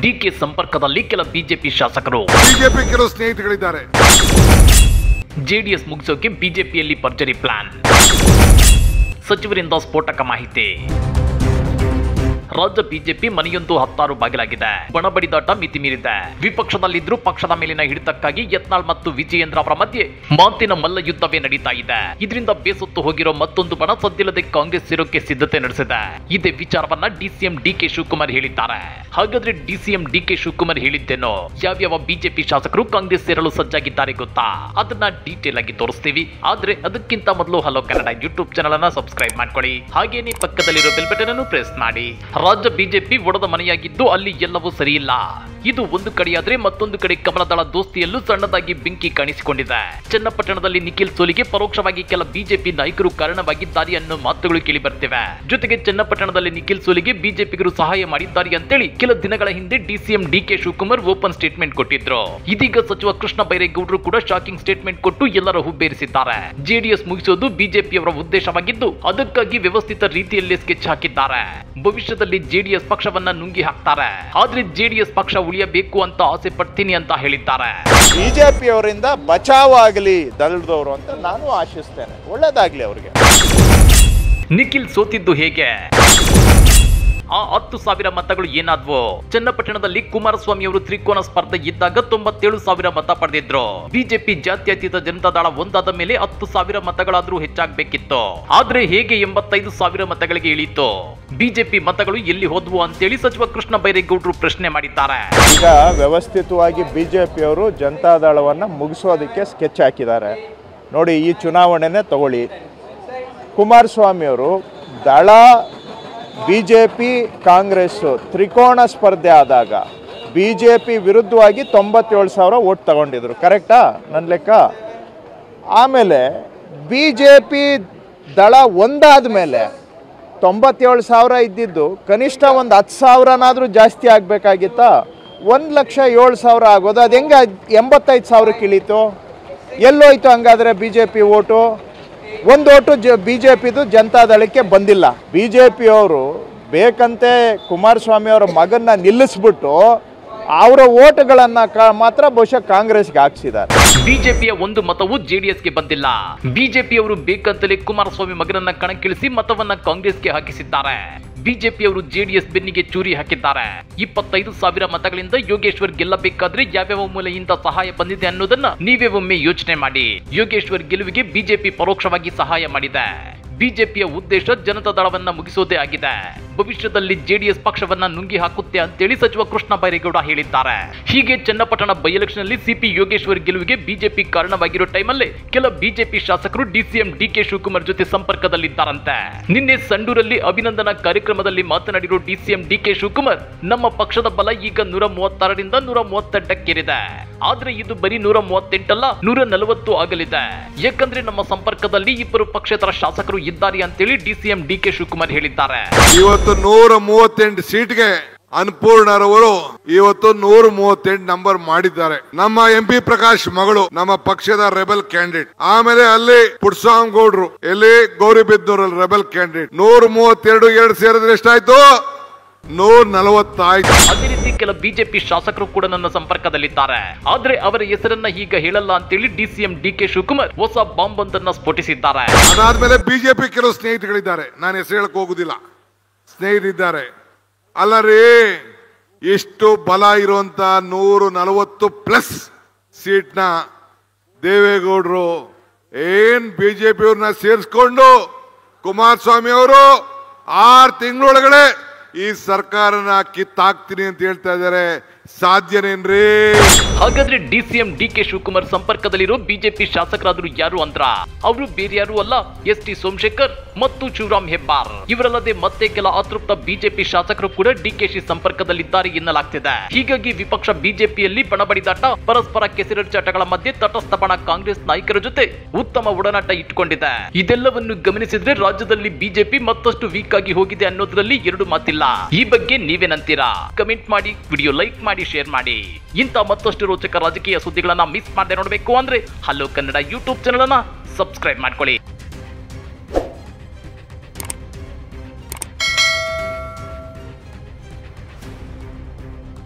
DK ಸಂಪರ್ಕದಲ್ಲಿ ಕೆಲ BJP ಶಾಸಕರು, ಬಿಜೆಪಿ ಕೆಲವು ಸ್ನೇಹಿತಗಳಿದ್ದಾರೆ. ಜೆಡಿಎಸ್ ಮುಗಿಸೋಕೆ ಬಿಜೆಪಿಯಲ್ಲಿ ಭರ್ಜರಿ ಪ್ಲಾನ್, ಸಚಿವರಿಂದ ಸ್ಫೋಟಕ ಮಾಹಿತಿ. ರಾಜ್ಯ ಬಿಜೆಪಿ ಮನೆಯೊಂದು 10 ಬಾಗಿಲಾಗಿದೆ. ಬಣಬಡಿದಾಟ ಮಿತಿ ಮೀರಿದೆ. ವಿಪಕ್ಷದಲ್ಲಿದ್ದರೂ ಪಕ್ಷದ ಮೇಲಿನ ಹಿಡಿತಕ್ಕಾಗಿ ಯತ್ನಾಳ್ ಮತ್ತು ವಿಜಯೇಂದ್ರ ಅವರ ಮಧ್ಯೆ ಮಾತಿನ ಮಲ್ಲ ಯುದ್ಧವೇ ನಡೀತಾ ಇದೆ. ಇದರಿಂದ ಬೇಸತ್ತು ಹೋಗಿರೋ ಮತ್ತೊಂದು ಬಣ ಸದ್ಯಲ್ಲದೆ ಕಾಂಗ್ರೆಸ್ ಸೇರೋಕೆ ಸಿದ್ಧತೆ ನಡೆಸಿದೆ. ಇದೇ ವಿಚಾರವನ್ನ ಡಿಸಿಎಂ ಡಿಕೆ ಶಿವಕುಮಾರ್ ಹೇಳಿದ್ದಾರೆ. ಹಾಗಾದ್ರೆ ಡಿಸಿಎಂ ಡಿಕೆ ಶಿವಕುಮಾರ್ ಹೇಳಿದ್ದೇನೋ, ಯಾವ್ಯಾವ ಬಿಜೆಪಿ ಶಾಸಕರು ಕಾಂಗ್ರೆಸ್ ಸೇರಲು ಸಜ್ಜಾಗಿದ್ದಾರೆ ಗೊತ್ತಾ? ಅದನ್ನ ಡೀಟೇಲ್ ಆಗಿ ತೋರಿಸ್ತೀವಿ. ಆದ್ರೆ ಅದಕ್ಕಿಂತ ಮೊದಲು ಹಲೋ ಕನ್ನಡ ಯೂಟ್ಯೂಬ್ ಚಾನಲ್ ಅನ್ನ ಸಬ್ಸ್ಕ್ರೈಬ್ ಮಾಡ್ಕೊಳ್ಳಿ. ಹಾಗೇನೇ ಪಕ್ಕದಲ್ಲಿರೋ ಬೆಲ್ ಬಟನ್ ಅನ್ನು ಪ್ರೆಸ್ ಮಾಡಿ. ರಾಜ್ಯ ಬಿಜೆಪಿ ಒಡೆದ ಮನೆಯಾಗಿದ್ದು ಅಲ್ಲಿ ಎಲ್ಲವೂ ಸರಿಯಿಲ್ಲ. ಇದು ಒಂದು ಕಡೆಯಾದ್ರೆ ಮತ್ತೊಂದು ಕಡೆ ಕಮಲದಳ ದೋಸ್ತಿಯಲ್ಲೂ ಸಣ್ಣದಾಗಿ ಬೆಂಕಿ ಕಾಣಿಸಿಕೊಂಡಿದೆ. ಚನ್ನಪಟ್ಟಣದಲ್ಲಿ ನಿಖಿಲ್ ಸೋಲಿಗೆ ಪರೋಕ್ಷವಾಗಿ ಕೆಲ ಬಿಜೆಪಿ ನಾಯಕರು ಕಾರಣವಾಗಿದ್ದಾರೆ ಅನ್ನೋ ಮಾತುಗಳು ಕೇಳಿ ಬರ್ತಿವೆ. ಜೊತೆಗೆ ಚನ್ನಪಟ್ಟಣದಲ್ಲಿ ನಿಖಿಲ್ ಸೋಲಿಗೆ ಬಿಜೆಪಿಗರು ಸಹಾಯ ಮಾಡಿದ್ದಾರೆ ಅಂತೇಳಿ ಕೆಲ ದಿನಗಳ ಹಿಂದೆ DCM DK Shivakumar open statement ಕೊಟ್ಟಿದ್ರು. ಇದೀಗ ಸಚಿವ ಕೃಷ್ಣ ಬೈರೇಗೌಡರು ಕೂಡ ಶಾಕಿಂಗ್ ಸ್ಟೇಟ್ಮೆಂಟ್ ಕೊಟ್ಟು ಎಲ್ಲರ ಹುಬ್ಬೇರಿಸಿದ್ದಾರೆ. ಜೆಡಿಎಸ್ ಮುಗಿಸೋದು ಬಿಜೆಪಿಯವರ ಉದ್ದೇಶವಾಗಿದ್ದು ಅದಕ್ಕಾಗಿ ವ್ಯವಸ್ಥಿತ ರೀತಿಯಲ್ಲಿ ಸ್ಕೆಚ್ ಹಾಕಿದ್ದಾರೆ. ಭವಿಷ್ಯದಲ್ಲಿ ಜೆಡಿಎಸ್ ಪಕ್ಷವನ್ನ ನುಂಗಿ ಹಾಕ್ತಾರೆ. ಆದ್ರೆ ಜೆಡಿಎಸ್ ಪಕ್ಷ ಉಳಿಯಬೇಕು ಅಂತ ಆಸೆ ಪಡ್ತೀನಿ ಅಂತ ಹೇಳಿದ್ದಾರೆ. ಬಿಜೆಪಿಯವರಿಂದ ಬಚಾವ್ ಆಗಲಿ ದಳದವರು ಅಂತ ನಾನು ಆಶಿಸ್ತೇನೆ. ಒಳ್ಳೇದಾಗ್ಲಿ ಅವ್ರಿಗೆ. ನಿಖಿಲ್ ಸೋತಿದ್ದು ಹೇಗೆ? ಆ 10,000 ಮತಗಳು ಏನಾದ್ವು? ಚನ್ನಪಟ್ಟಣದಲ್ಲಿ ಕುಮಾರಸ್ವಾಮಿ ಅವರು ತ್ರಿಕೋನ ಸ್ಪರ್ಧೆ ಇದ್ದಾಗ 97,000 ಮತ ಪಡೆದಿದ್ರು. ಬಿಜೆಪಿ ಜಾತ್ಯತೀತ ಜನತಾದಳ ಒಂದಾದ ಮೇಲೆ 10,000 ಮತಗಳಾದ್ರೂ ಹೆಚ್ಚಾಗಬೇಕಿತ್ತು. ಆದ್ರೆ ಹೇಗೆ 85,000 ಮತಗಳಿಗೆ ಇಳಿತು? ಬಿಜೆಪಿ ಮತಗಳು ಎಲ್ಲಿ ಹೋದ್ವು ಅಂತೇಳಿ ಸಚಿವ ಕೃಷ್ಣ ಬೈರೇಗೌಡರು ಪ್ರಶ್ನೆ ಮಾಡಿದ್ದಾರೆ. ಈಗ ವ್ಯವಸ್ಥಿತವಾಗಿ ಬಿಜೆಪಿಯವರು ಜನತಾದಳವನ್ನ ಮುಗಿಸೋದಕ್ಕೆ ಸ್ಕೆಚ್ ಹಾಕಿದ್ದಾರೆ. ನೋಡಿ, ಈ ಚುನಾವಣೆನೇ ತಗೊಳ್ಳಿ. ಕುಮಾರಸ್ವಾಮಿ ಅವರು ದಳ ಬಿಜೆಪಿ ಕಾಂಗ್ರೆಸ್ ತ್ರಿಕೋಣ ಸ್ಪರ್ಧೆ ಆದಾಗ ಬಿಜೆಪಿ ವಿರುದ್ಧವಾಗಿ 97,000 ಓಟ್ ತಗೊಂಡಿದ್ರು. ಕರೆಕ್ಟಾ ನನ್ನ ಲೆಕ್ಕ? ಆಮೇಲೆ ಬಿಜೆಪಿ ದಳ ಒಂದಾದ ಮೇಲೆ 97,000 ಇದ್ದಿದ್ದು ಕನಿಷ್ಠ ಒಂದು 10,000ನಾದರೂ ಜಾಸ್ತಿ ಆಗಬೇಕಾಗಿತ್ತಾ? 1,07,000 ಆಗೋದು. ಅದು ಹೆಂಗೆ 85,000 ಇಳೀತು? ಎಲ್ಲೋಯ್ತು ಹಂಗಾದರೆ ಬಿಜೆಪಿ ಓಟು? ಒಂದು ಓಟು ಬಿಜೆಪಿದು ಜನತಾದಳಕ್ಕೆ ಬಂದಿಲ್ಲ. ಬಿಜೆಪಿಯವರು ಬೇಕಂತೆ ಕುಮಾರಸ್ವಾಮಿ ಅವರ ಮಗನ್ನ ನಿಲ್ಲಿಸ್ಬಿಟ್ಟು ಅವರ ಓಟುಗಳನ್ನ ಮಾತ್ರ ಬಹುಶಃ ಕಾಂಗ್ರೆಸ್ಗೆ ಹಾಕ್ಸಿದ್ದಾರೆ. ಬಿಜೆಪಿಯ ಒಂದು ಮತವು ಜೆಡಿಎಸ್ಗೆ ಬಂದಿಲ್ಲ. ಬಿಜೆಪಿಯವರು ಬೇಕಂತಲೇ ಕುಮಾರಸ್ವಾಮಿ ಮಗನನ್ನ ಕಣಕ್ಕಿಳಿಸಿ ಮತವನ್ನ ಕಾಂಗ್ರೆಸ್ಗೆ ಹಾಕಿಸಿದ್ದಾರೆ. ಬಿಜೆಪಿಯವರು ಜೆಡಿಎಸ್ ಬೆನ್ನಿಗೆ ಚೂರಿ ಹಾಕಿದ್ದಾರೆ. 25,000 ಮತಗಳಿಂದ ಯೋಗೇಶ್ವರ್ ಗೆಲ್ಲಬೇಕಾದ್ರೆ ಯಾವ್ಯಾವ ಮೂಲೆಯಿಂದ ಸಹಾಯ ಬಂದಿದೆ ಅನ್ನೋದನ್ನ ನೀವೇ ಒಮ್ಮೆ ಯೋಚನೆ ಮಾಡಿ. ಯೋಗೇಶ್ವರ್ ಗೆಲುವಿಗೆ ಬಿಜೆಪಿ ಪರೋಕ್ಷವಾಗಿ ಸಹಾಯ ಮಾಡಿದೆ. ಬಿಜೆಪಿಯ ಉದ್ದೇಶ ಜನತಾದಳವನ್ನ ಮುಗಿಸೋದೇ ಆಗಿದೆ. ಭವಿಷ್ಯದಲ್ಲಿ ಜೆಡಿಎಸ್ ಪಕ್ಷವನ್ನ ನುಂಗಿ ಹಾಕುತ್ತೆ ಅಂತೇಳಿ ಸಚಿವ ಕೃಷ್ಣ ಬೈರೇಗೌಡ ಹೇಳಿದ್ದಾರೆ. ಹೀಗೆ ಚನ್ನಪಟ್ಟಣ ಬೈ ಎಲೆಕ್ಷನ್ ನಲ್ಲಿ ಸಿಪಿ ಯೋಗೇಶ್ವರ್ ಗೆಲುವಿಗೆ ಬಿಜೆಪಿ ಕಾರಣವಾಗಿರೋ ಟೈಮಲ್ಲೇ ಕೆಲ ಬಿಜೆಪಿ ಶಾಸಕರು ಡಿಸಿಎಂ ಡಿಕೆ ಶಿವಕುಮಾರ್ ಜೊತೆ ಸಂಪರ್ಕದಲ್ಲಿದ್ದಾರಂತೆ. ನಿನ್ನೆ ಸಂಡೂರಲ್ಲಿ ಅಭಿನಂದನಾ ಕಾರ್ಯಕ್ರಮದಲ್ಲಿ ಮಾತನಾಡಿರೋ ಡಿಸಿಎಂ ಡಿಕೆ ಶಿವಕುಮಾರ್, ನಮ್ಮ ಪಕ್ಷದ ಬಲ ಈಗ 136ರಿಂದ 138ಕ್ಕೇರಿದೆ. ಆದ್ರೆ ಇದು ಬರೀ 138 ಅಲ್ಲ, 140 ಆಗಲಿದೆ. ಯಾಕಂದ್ರೆ ನಮ್ಮ ಸಂಪರ್ಕದಲ್ಲಿ 2 ಪಕ್ಷೇತರ ಶಾಸಕರು ಇದ್ದಾರೆ ಅಂತೇಳಿ ಡಿಸಿಎಂ ಡಿಕೆ ಶಿವಕುಮಾರ್ ಹೇಳಿದ್ದಾರೆ. ಇವತ್ತು 138 ಸೀಟ್ಗೆ ಅನ್ನಪೂರ್ಣರವರು ಇವತ್ತು 138 ನಂಬರ್ ಮಾಡಿದ್ದಾರೆ. ನಮ್ಮ MP ಪ್ರಕಾಶ್ ಮಗಳು ನಮ್ಮ ಪಕ್ಷದ ರೆಬೆಲ್ ಕ್ಯಾಂಡಿಡೇಟ್. ಆಮೇಲೆ ಅಲ್ಲಿ ಪುಟ್ಸ್ವಾಮಿ ಗೌಡ್ರು ಎಲ್ಲಿ ಗೌರಿಬಿದನೂರಲ್ಲಿ ರೆಬೆಲ್ ಕ್ಯಾಂಡಿಡೇಟ್. 132 2 ಸೇರಿದ್ರೆ ಎಷ್ಟಾಯ್ತು? 140 ಆಯ್ತು. ಅದೇ ರೀತಿ ಕೆಲ ಬಿಜೆಪಿ ಶಾಸಕರು ಕೂಡ ನನ್ನ ಸಂಪರ್ಕದಲ್ಲಿದ್ದಾರೆ. ಆದ್ರೆ ಅವರ ಹೆಸರನ್ನ ಈಗ ಹೇಳಲ್ಲ ಅಂತೇಳಿ ಡಿಸಿಎಂ ಡಿಕೆ ಶಿವಕುಮಾರ್ ಹೊಸ ಬಾಂಬ್ ಒಂದನ್ನ ಸ್ಫೋಟಿಸಿದ್ದಾರೆ. ಅದಾದ್ಮೇಲೆ ಬಿಜೆಪಿ ಕೆಲವು ಸ್ನೇಹಿತಗಳಿದ್ದಾರೆ. ನಾನು ಹೆಸರು ಹೇಳಕ್ ಹೋಗುದಿಲ್ಲ. ಸ್ನೇಹಿತರಿದ್ದಾರೆ. ಅಲ್ಲ ರೀ, ಇಷ್ಟು ಬಲ ಇರುವಂತ 140+ ಸೀಟ್ನ ದೇವೇಗೌಡರು ಏನ್ ಬಿಜೆಪಿ ಅವ್ರನ್ನ ಸೇರಿಸ್ಕೊಂಡು ಕುಮಾರಸ್ವಾಮಿ ಅವರು 6 ತಿಂಗಳೊಳಗಡೆ ಈ ಸರ್ಕಾರನ ಕಿತ್ತಾಕ್ತೀನಿ ಅಂತ ಹೇಳ್ತಾ ಇದ್ದಾರೆ. ಸಾಧ್ಯನೇನ್ರಿ? ಹಾಗಾದ್ರೆ ಡಿಸಿಎಂ ಡಿಕೆ ಶಿವಕುಮಾರ್ ಸಂಪರ್ಕದಲ್ಲಿರೋ ಬಿಜೆಪಿ ಶಾಸಕರಾದ್ರು ಯಾರು ಅಂದ್ರ ಅವರು ಬೇರೆ ಯಾರು ಅಲ್ಲ, ಎಸ್ ಟಿ ಸೋಮಶೇಖರ್ ಮತ್ತು ಶಿವರಾಮ್ ಹೆಬ್ಬಾರ್. ಇವರಲ್ಲದೆ ಮತ್ತೆ ಕೆಲ ಅತೃಪ್ತ ಬಿಜೆಪಿ ಶಾಸಕರು ಕೂಡ ಡಿಕೆಶಿ ಸಂಪರ್ಕದಲ್ಲಿದ್ದಾರೆ ಎನ್ನಲಾಗ್ತಿದೆ. ಹೀಗಾಗಿ ವಿಪಕ್ಷ ಬಿಜೆಪಿಯಲ್ಲಿ ಬಣಬಡಿದಾಟ, ಪರಸ್ಪರ ಕೆಸರೆರಚಾಟಗಳ ಮಧ್ಯೆ ತಟಸ್ಥ ಬಣ ಕಾಂಗ್ರೆಸ್ ನಾಯಕರ ಜೊತೆ ಉತ್ತಮ ಒಡನಾಟ ಇಟ್ಟುಕೊಂಡಿದೆ. ಇದೆಲ್ಲವನ್ನು ಗಮನಿಸಿದ್ರೆ ರಾಜ್ಯದಲ್ಲಿ ಬಿಜೆಪಿ ಮತ್ತಷ್ಟು ವೀಕ್ ಆಗಿ ಹೋಗಿದೆ ಅನ್ನೋದ್ರಲ್ಲಿ 2 ಮಾತಿಲ್ಲ. ಈ ಬಗ್ಗೆ ನೀವೇನಂತೀರಾ? ಕಮೆಂಟ್ ಮಾಡಿ, ವಿಡಿಯೋ ಲೈಕ್ ಮಾಡಿ, ಶೇರ್ ಮಾಡಿ. ಇಂಥ ಮತ್ತಷ್ಟು ರೋಚಕ ರಾಜಕೀಯ ಸುದ್ದಿಗಳನ್ನ ಮಿಸ್ ಮಾಡದೆ ನೋಡಬೇಕು ಅಂದ್ರೆ ಹಲೋ ಕನ್ನಡ ಯೂಟ್ಯೂಬ್ ಚಾನಲ್ ಅನ್ನ ಸಬ್ಸ್ಕ್ರೈಬ್ ಮಾಡ್ಕೊಳ್ಳಿ.